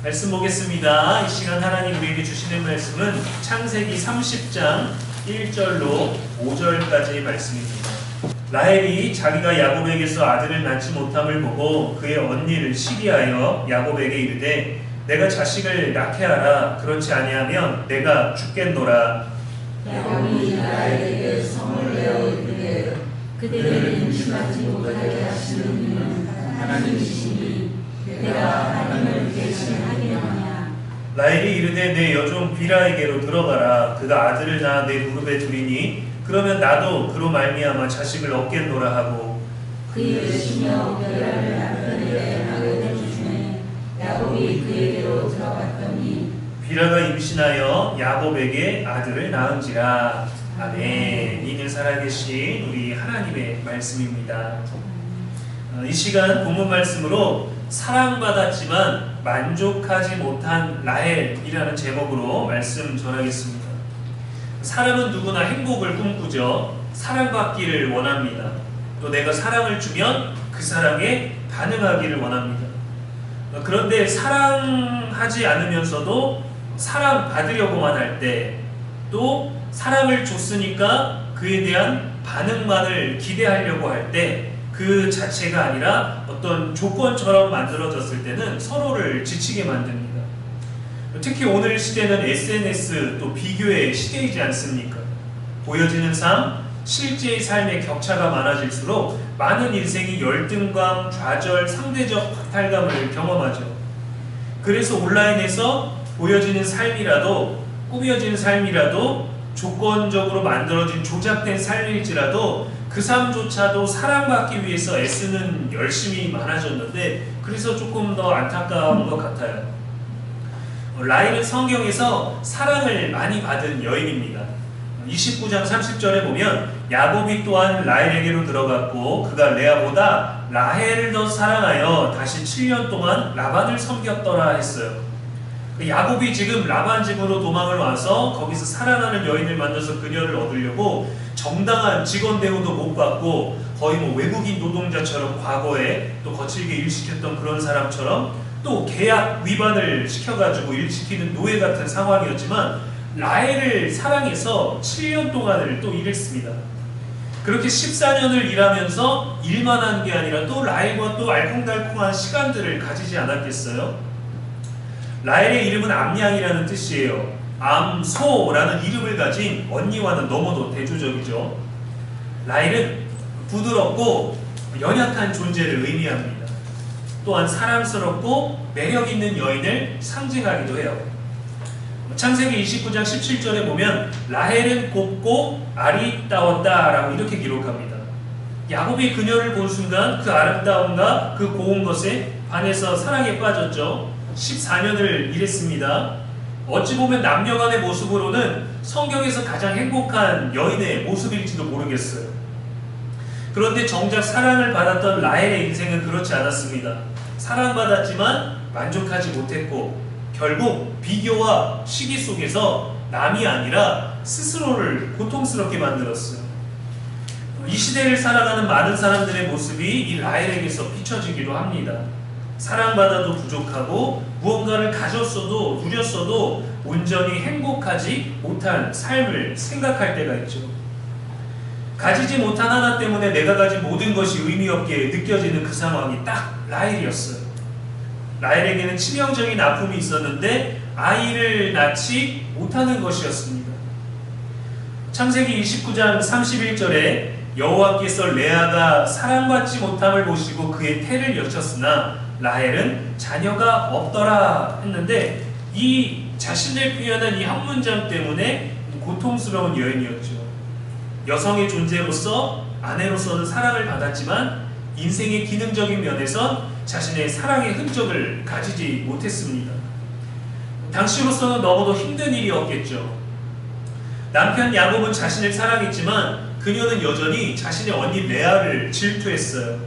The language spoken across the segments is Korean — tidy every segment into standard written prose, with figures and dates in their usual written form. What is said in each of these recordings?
말씀 보겠습니다. 이 시간 하나님 우리에게 주시는 말씀은 창세기 30장 1절로 5절까지의 말씀입니다. 라헬이 자기가 야곱에게서 아들을 낳지 못함을 보고 그의 언니를 시기하여 야곱에게 이르되 내가 자식을 낳게 하라. 그렇지 아니하면 내가 죽겠노라. 야곱이 라헬에게 성을 내어 이르되 그대를 임신하지 못하게 하시는 이는 하나님이시니 내가 하나님을 대신하겠느냐. 라헬이 이르되 내 여종 비라에게로 들어가라. 그가 아들을 낳아 내 무릎에 두리니 그러면 나도 그로 말미암아 자식을 얻겠노라 하고 그의 여신여 비라를 남편에게 하게 해주시매 야곱이 그에게로 들어갔더니 비라가 임신하여 야곱에게 아들을 낳은지라. 아멘. 이는 살아계신 우리 하나님의 말씀입니다. 이 시간 본문 말씀으로 사랑받았지만 만족하지 못한 라헬이라는 제목으로 말씀 전하겠습니다. 사람은 누구나 행복을 꿈꾸죠. 사랑받기를 원합니다. 또 내가 사랑을 주면 그 사랑에 반응하기를 원합니다. 그런데 사랑하지 않으면서도 사랑받으려고만 할 때, 또 사랑을 줬으니까 그에 대한 반응만을 기대하려고 할 때 그 자체가 아니라 어떤 조건처럼 만들어졌을 때는 서로를 지치게 만듭니다. 특히 오늘 시대는 SNS 또 비교의 시대이지 않습니까? 보여지는 삶, 실제의 삶의 격차가 많아질수록 많은 인생이 열등감, 좌절, 상대적 박탈감을 경험하죠. 그래서 온라인에서 보여지는 삶이라도, 꾸며진 삶이라도, 조건적으로 만들어진 조작된 삶일지라도 그 삶조차도 사랑받기 위해서 애쓰는 열심이 많아졌는데, 그래서 조금 더 안타까운 것 같아요. 라헬은 성경에서 사랑을 많이 받은 여인입니다. 29장 30절에 보면 야곱이 또한 라헬에게로 들어갔고 그가 레아보다 라헬을 더 사랑하여 다시 7년 동안 라반을 섬겼더라 했어요. 야곱이 지금 라반 집으로 도망을 와서 거기서 살아나는 여인을 만나서 그녀를 얻으려고 정당한 직원 대우도 못 받고 거의 외국인 노동자처럼 과거에 또 거칠게 일시켰던 그런 사람처럼 또 계약 위반을 시켜가지고 일시키는 노예 같은 상황이었지만 라헬을 사랑해서 7년 동안을 또 일했습니다. 그렇게 14년을 일하면서 일만 한 게 아니라 또 라헬과 또 알콩달콩한 시간들을 가지지 않았겠어요? 라헬의 이름은 암양이라는 뜻이에요. 암소라는 이름을 가진 언니와는 너무도 대조적이죠. 라헬은 부드럽고 연약한 존재를 의미합니다. 또한 사랑스럽고 매력있는 여인을 상징하기도 해요. 창세기 29장 17절에 보면 라헬은 곱고 아리따웠다 라고 이렇게 기록합니다. 야곱이 그녀를 본 순간 그 아름다움과 그 고운 것에 반해서 사랑에 빠졌죠. 14년을 일했습니다. 어찌 보면 남녀간의 모습으로는 성경에서 가장 행복한 여인의 모습일지도 모르겠어요. 그런데 정작 사랑을 받았던 라헬의 인생은 그렇지 않았습니다. 사랑받았지만 만족하지 못했고 결국 비교와 시기 속에서 남이 아니라 스스로를 고통스럽게 만들었어요. 이 시대를 살아가는 많은 사람들의 모습이 이 라헬에게서 비춰지기도 합니다. 사랑받아도 부족하고 무언가를 가졌어도 누렸어도 온전히 행복하지 못한 삶을 생각할 때가 있죠. 가지지 못한 하나 때문에 내가 가진 모든 것이 의미 없게 느껴지는 그 상황이 딱 라헬이었어요. 라헬에게는 치명적인 아픔이 있었는데 아이를 낳지 못하는 것이었습니다. 창세기 29장 31절에 여호와께서 레아가 사랑받지 못함을 보시고 그의 태를 여쳤으나 라헬은 자녀가 없더라 했는데 이 자신을 표현한 이 한 문장 때문에 고통스러운 여인이었죠. 여성의 존재로서 아내로서는 사랑을 받았지만 인생의 기능적인 면에선 자신의 사랑의 흔적을 가지지 못했습니다. 당시로서는 너무도 힘든 일이었겠죠. 남편 야곱은 자신을 사랑했지만 그녀는 여전히 자신의 언니 레아를 질투했어요.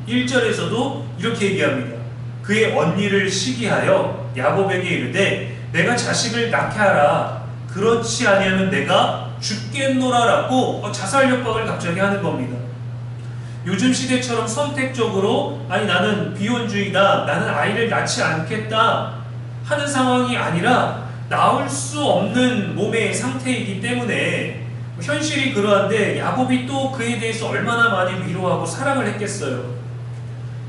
1절에서도 이렇게 얘기합니다. 그의 언니를 시기하여 야곱에게 이르되 내가 자식을 낳게 하라. 그렇지 아니하면 내가 죽겠노라라고 자살 협박을 갑자기 하는 겁니다. 요즘 시대처럼 선택적으로 나는 비혼주의다, 나는 아이를 낳지 않겠다 하는 상황이 아니라 나올 수 없는 몸의 상태이기 때문에 현실이 그러한데 야곱이 또 그에 대해서 얼마나 많이 위로하고 사랑을 했겠어요.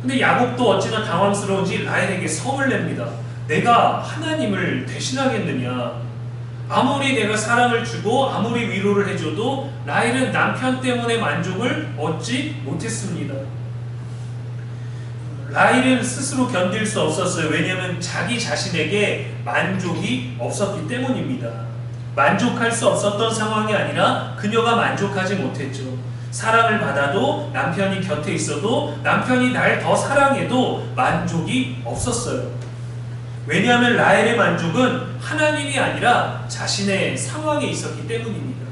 근데 야곱도 어찌나 당황스러운지 라헬에게 성을 냅니다. 내가 하나님을 대신하겠느냐. 아무리 내가 사랑을 주고 아무리 위로를 해줘도 라헬은 남편 때문에 만족을 얻지 못했습니다. 라헬은 스스로 견딜 수 없었어요. 왜냐하면 자기 자신에게 만족이 없었기 때문입니다. 만족할 수 없었던 상황이 아니라 그녀가 만족하지 못했죠. 사랑을 받아도 남편이 곁에 있어도 남편이 날 더 사랑해도 만족이 없었어요. 왜냐하면 라헬의 만족은 하나님이 아니라 자신의 상황에 있었기 때문입니다.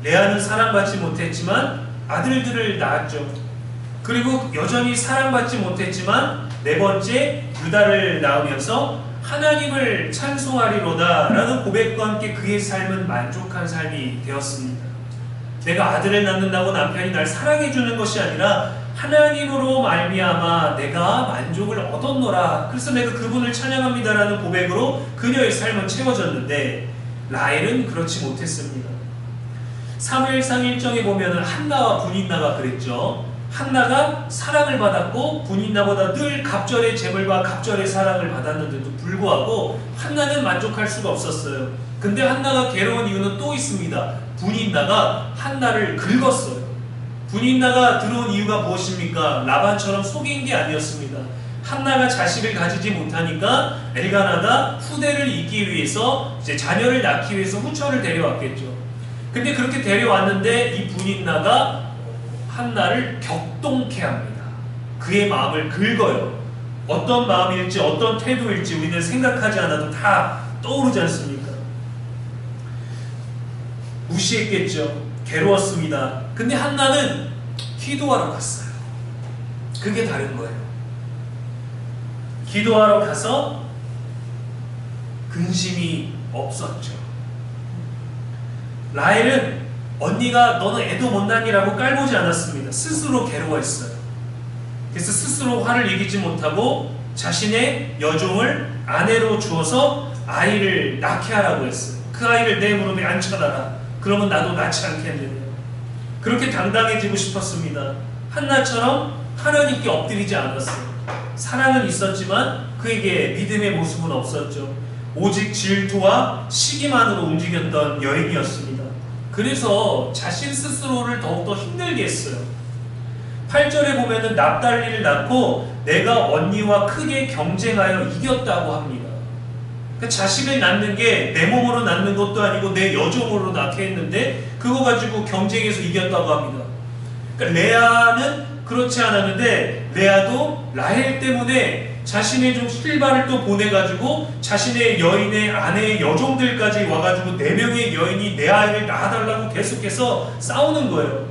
레아는 사랑받지 못했지만 아들들을 낳았죠. 그리고 여전히 사랑받지 못했지만 네 번째 유다를 낳으면서 하나님을 찬송하리로다 라는 고백과 함께 그의 삶은 만족한 삶이 되었습니다. 내가 아들을 낳는다고 남편이 날 사랑해주는 것이 아니라 하나님으로 말미암아 내가 만족을 얻었노라. 그래서 내가 그분을 찬양합니다라는 고백으로 그녀의 삶은 채워졌는데 라헬은 그렇지 못했습니다. 사무엘상 1장에 보면 한나와 분인나가 그랬죠. 한나가 사랑을 받았고 분인나보다 늘 갑절의 재물과 갑절의 사랑을 받았는데도 불구하고 한나는 만족할 수가 없었어요. 근데 한나가 괴로운 이유는 또 있습니다. 분인나가 한나를 긁었어요. 분인나가 들어온 이유가 무엇입니까? 라반처럼 속인 게 아니었습니다. 한나가 자식을 가지지 못하니까 엘가나가 후대를 잇기 위해서 이제 자녀를 낳기 위해서 후처를 데려왔겠죠. 근데 그렇게 데려왔는데 이 분인나가 한나를 격동케 합니다. 그의 마음을 긁어요. 어떤 마음일지 어떤 태도일지 우리는 생각하지 않아도 다 떠오르지 않습니까? 무시했겠죠. 괴로웠습니다. 근데 한나는 기도하러 갔어요. 그게 다른 거예요. 기도하러 가서 근심이 없었죠. 라헬은 언니가 너는 애도 못 낳니라고 깔보지 않았습니다. 스스로 괴로워했어요. 그래서 스스로 화를 이기지 못하고 자신의 여종을 아내로 주어서 아이를 낳게 하라고 했어요. 그 아이를 내 무릎에 앉혀놔라. 그러면 나도 낳지 않겠느냐. 그렇게 당당해지고 싶었습니다. 한나처럼 하나님께 엎드리지 않았어요. 사랑은 있었지만 그에게 믿음의 모습은 없었죠. 오직 질투와 시기만으로 움직였던 여인이었습니다. 그래서 자신 스스로를 더욱더 힘들게 했어요. 8절에 보면은 납달리를 낳고 내가 언니와 크게 경쟁하여 이겼다고 합니다. 그 자식을 낳는 게 내 몸으로 낳는 것도 아니고 내 여종으로 낳게 했는데 그거 가지고 경쟁해서 이겼다고 합니다. 그러니까 레아는 그렇지 않았는데 레아도 라헬 때문에 자신의 좀 실바를 또 보내가지고 자신의 여인의 아내의 여종들까지 와가지고 4명의 여인이 내 아이를 낳아달라고 계속해서 싸우는 거예요.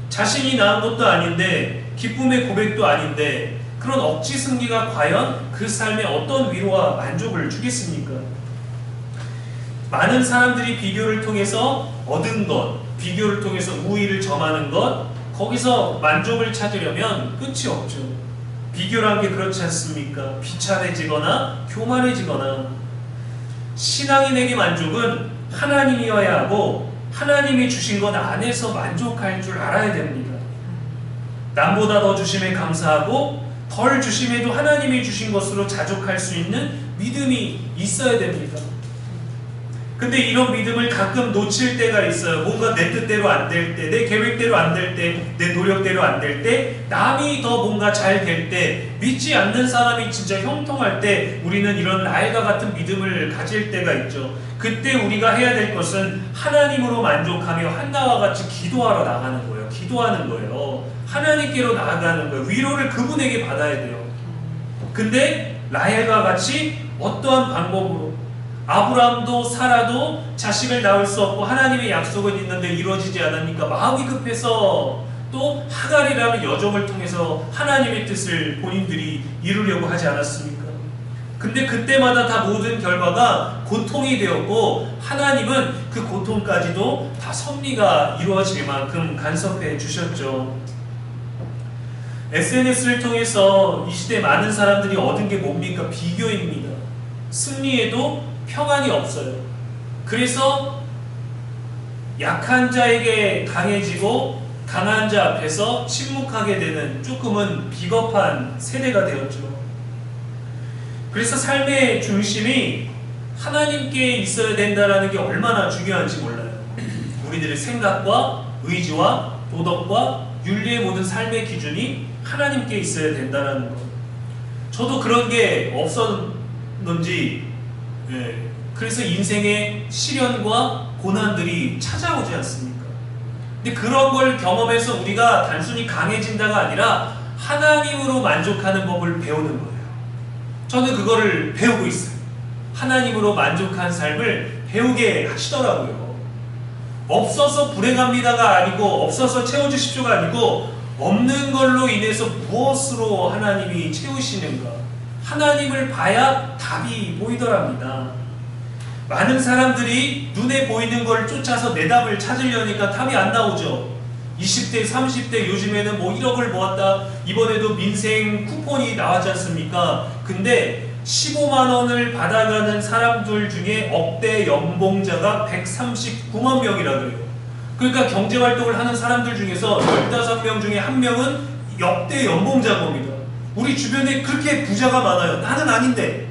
자신이 낳은 것도 아닌데 기쁨의 고백도 아닌데 그런 억지 승리가 과연 그 삶에 어떤 위로와 만족을 주겠습니까? 많은 사람들이 비교를 통해서 얻은 것, 비교를 통해서 우위를 점하는 것, 거기서 만족을 찾으려면 끝이 없죠. 비교란 게 그렇지 않습니까? 비참해지거나 교만해지거나. 신앙인에게 만족은 하나님이어야 하고 하나님이 주신 것 안에서 만족할 줄 알아야 됩니다. 남보다 더 주심에 감사하고 덜 주심에도 하나님이 주신 것으로 자족할 수 있는 믿음이 있어야 됩니다. 근데 이런 믿음을 가끔 놓칠 때가 있어요. 뭔가 내 뜻대로 안 될 때, 내 계획대로 안 될 때, 내 노력대로 안 될 때, 남이 더 뭔가 잘 될 때, 믿지 않는 사람이 진짜 형통할 때 우리는 이런 라헬과 같은 믿음을 가질 때가 있죠. 그때 우리가 해야 될 것은 하나님으로 만족하며 한나와 같이 기도하러 나가는 거예요. 기도하는 거예요. 하나님께로 나아가는 거예요. 위로를 그분에게 받아야 돼요. 근데 라헬과 같이 어떠한 방법으로 아브라함도 사라도 자식을 낳을 수 없고 하나님의 약속은 있는데 이루어지지 않으니까 마음이 급해서 또 하갈이라는 여종을 통해서 하나님의 뜻을 본인들이 이루려고 하지 않았습니까? 근데 그때마다 다 모든 결과가 고통이 되었고 하나님은 그 고통까지도 다 섭리가 이루어질 만큼 간섭해 주셨죠. SNS를 통해서 이 시대 많은 사람들이 얻은 게 뭡니까? 비교입니다. 승리에도 평안이 없어요. 그래서 약한 자에게 강해지고 강한 자 앞에서 침묵하게 되는 조금은 비겁한 세대가 되었죠. 그래서 삶의 중심이 하나님께 있어야 된다는 게 얼마나 중요한지 몰라요. 우리들의 생각과 의지와 도덕과 윤리의 모든 삶의 기준이 하나님께 있어야 된다는 것. 저도 그런 게 없었는지, 그래서 인생의 시련과 고난들이 찾아오지 않습니까? 근데 그런 걸 경험해서 우리가 단순히 강해진다가 아니라 하나님으로 만족하는 법을 배우는 거예요. 저는 그거를 배우고 있어요. 하나님으로 만족한 삶을 배우게 하시더라고요. 없어서 불행합니다가 아니고, 없어서 채워주십시오가 아니고, 없는 걸로 인해서 무엇으로 하나님이 채우시는가, 하나님을 봐야 답이 보이더랍니다. 많은 사람들이 눈에 보이는 걸 쫓아서 내 답을 찾으려니까 답이 안 나오죠. 20대, 30대 요즘에는 뭐 1억을 모았다, 이번에도 민생 쿠폰이 나왔지 않습니까? 근데 15만 원을 받아가는 사람들 중에 억대 연봉자가 139만 명이라 그래요. 그러니까 경제활동을 하는 사람들 중에서 15명 중에 1명은 역대 연봉자인 겁니다. 우리 주변에 그렇게 부자가 많아요. 나는 아닌데.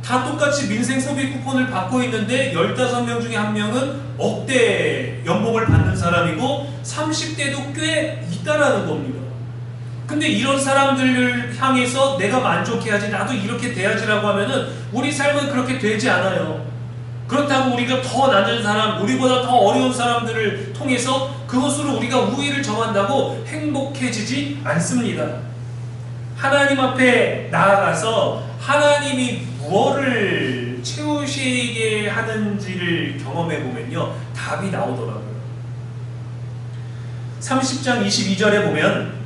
다 똑같이 민생 소비 쿠폰을 받고 있는데 15명 중에 1명은 억대 연봉을 받는 사람이고 30대도 꽤 있다라는 겁니다. 근데 이런 사람들을 향해서 내가 만족해야지, 나도 이렇게 돼야지라고 하면은 우리 삶은 그렇게 되지 않아요. 그렇다고 우리가 더 낮은 사람, 우리보다 더 어려운 사람들을 통해서 그것으로 우리가 우위를 정한다고 행복해지지 않습니다. 하나님 앞에 나아가서 하나님이 무엇을 채우시게 하는지를 경험해 보면요, 답이 나오더라고요. 30장 22절에 보면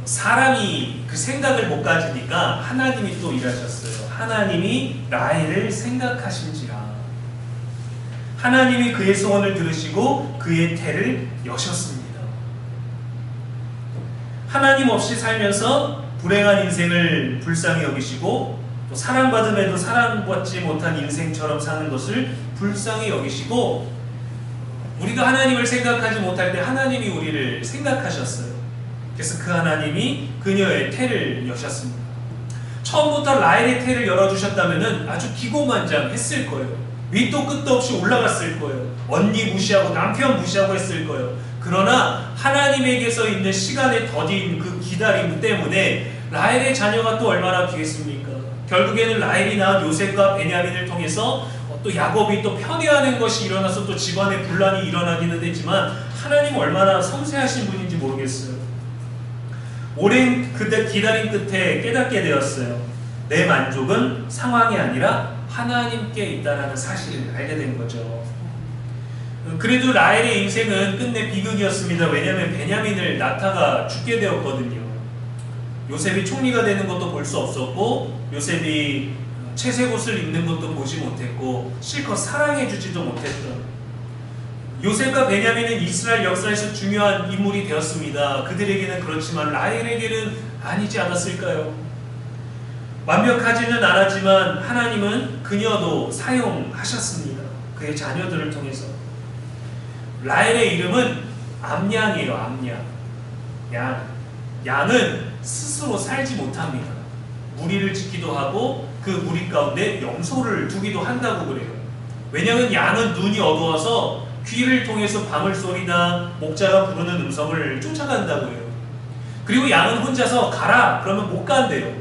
사람이 그 생각을 못 가지니까 하나님이 또 일하셨어요. 하나님이 라헬을 생각하신지라. 하나님이 그의 소원을 들으시고 그의 태를 여셨습니다. 하나님 없이 살면서 불행한 인생을 불쌍히 여기시고, 또 사랑받음에도 사랑받지 못한 인생처럼 사는 것을 불쌍히 여기시고, 우리가 하나님을 생각하지 못할 때 하나님이 우리를 생각하셨어요. 그래서 그 하나님이 그녀의 태를 여셨습니다. 처음부터 라헬의 태를 열어주셨다면 아주 기고만장했을 거예요. 밑도 끝도 없이 올라갔을 거예요. 언니 무시하고 남편 무시하고 했을 거예요. 그러나 하나님에게서 있는 시간의 더딘 그 기다림 때문에 라헬의 자녀가 또 얼마나 귀했습니까? 결국에는 라헬이 낳은 요셉과 베냐민을 통해서 또 야곱이 또 편애하는 것이 일어나서 또 집안에 분란이 일어나기는 했지만 하나님 얼마나 섬세하신 분인지 모르겠어요. 오랜 기다림 끝에 깨닫게 되었어요. 내 만족은 상황이 아니라 하나님께 있다는 사실을 알게 된 거죠. 그래도 라헬의 인생은 끝내 비극이었습니다. 왜냐하면 베냐민을 낳다가 죽게 되었거든요. 요셉이 총리가 되는 것도 볼 수 없었고, 요셉이 채색 옷을 입는 것도 보지 못했고, 실컷 사랑해주지도 못했던, 요셉과 베냐민은 이스라엘 역사에서 중요한 인물이 되었습니다. 그들에게는 그렇지만 라헬에게는 아니지 않았을까요? 완벽하지는 않았지만 하나님은 그녀도 사용하셨습니다. 그의 자녀들을 통해서. 라헬의 이름은 암양이에요. 암양. 양은 스스로 살지 못합니다. 무리를 짓기도 하고 그 무리 가운데 염소를 두기도 한다고 그래요. 왜냐하면 양은 눈이 어두워서 귀를 통해서 방울소리나 목자가 부르는 음성을 쫓아간다고 해요. 그리고 양은 혼자서 가라 그러면 못 간대요.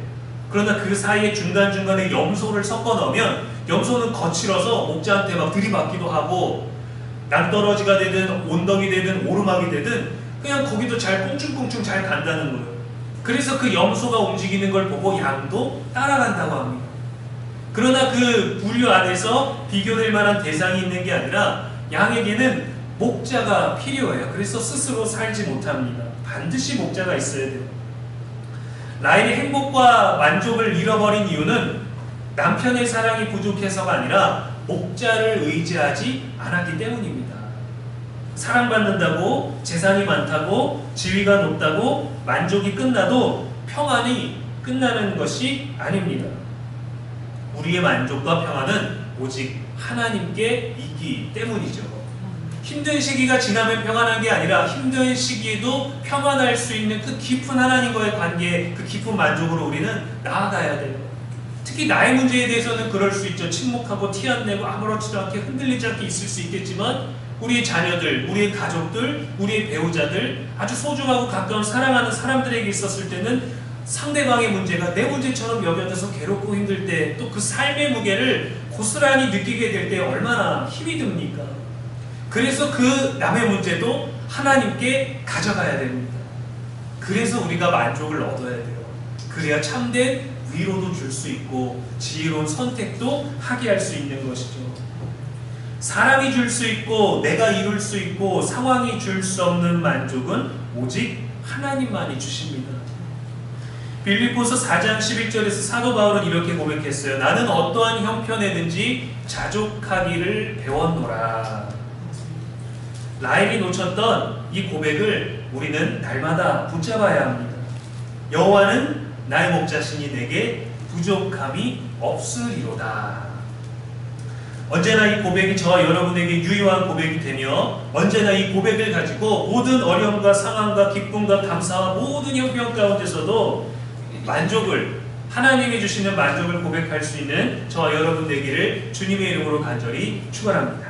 그러나 그 사이에 중간중간에 염소를 섞어 넣으면 염소는 거칠어서 목자한테 막 들이받기도 하고, 낭떠러지가 되든 온덩이 되든 오르막이 되든 그냥 거기도 잘 꽁충꽁충 잘 간다는 거예요. 그래서 그 염소가 움직이는 걸 보고 양도 따라간다고 합니다. 그러나 그 분류 안에서 비교될 만한 대상이 있는 게 아니라 양에게는 목자가 필요해요. 그래서 스스로 살지 못합니다. 반드시 목자가 있어야 돼요. 라헬이 행복과 만족을 잃어버린 이유는 남편의 사랑이 부족해서가 아니라 목자를 의지하지 않았기 때문입니다. 사랑받는다고, 재산이 많다고, 지위가 높다고 만족이 끝나도 평안이 끝나는 것이 아닙니다. 우리의 만족과 평안은 오직 하나님께 있기 때문이죠. 힘든 시기가 지나면 평안한 게 아니라 힘든 시기에도 평안할 수 있는 그 깊은 하나님과의 관계, 그 깊은 만족으로 우리는 나아가야 돼요. 특히 나의 문제에 대해서는 그럴 수 있죠. 침묵하고 티 안 내고 아무렇지도 않게 흔들리지 않게 있을 수 있겠지만 우리의 자녀들, 우리의 가족들, 우리의 배우자들, 아주 소중하고 가까운 사랑하는 사람들에게 있었을 때는 상대방의 문제가 내 문제처럼 여겨져서 괴롭고 힘들 때 또 그 삶의 무게를 고스란히 느끼게 될 때 얼마나 힘이 듭니까? 그래서 그 남의 문제도 하나님께 가져가야 됩니다. 그래서 우리가 만족을 얻어야 돼요. 그래야 참된 위로도 줄 수 있고 지혜로운 선택도 하게 할 수 있는 것이죠. 사람이 줄 수 있고 내가 이룰 수 있고 상황이 줄 수 없는 만족은 오직 하나님만이 주십니다. 빌립보서 4장 11절에서 사도 바울은 이렇게 고백했어요. 나는 어떠한 형편에든지 자족하기를 배웠노라. 라헬이 놓쳤던 이 고백을 우리는 날마다 붙잡아야 합니다. 여호와는 나의 목자시니 내게 부족함이 없으리로다. 언제나 이 고백이 저와 여러분에게 유효한 고백이 되며 언제나 이 고백을 가지고 모든 어려움과 상황과 기쁨과 감사와 모든 형편 가운데서도 만족을, 하나님이 주시는 만족을 고백할 수 있는 저와 여러분 되기를 주님의 이름으로 간절히 축원합니다.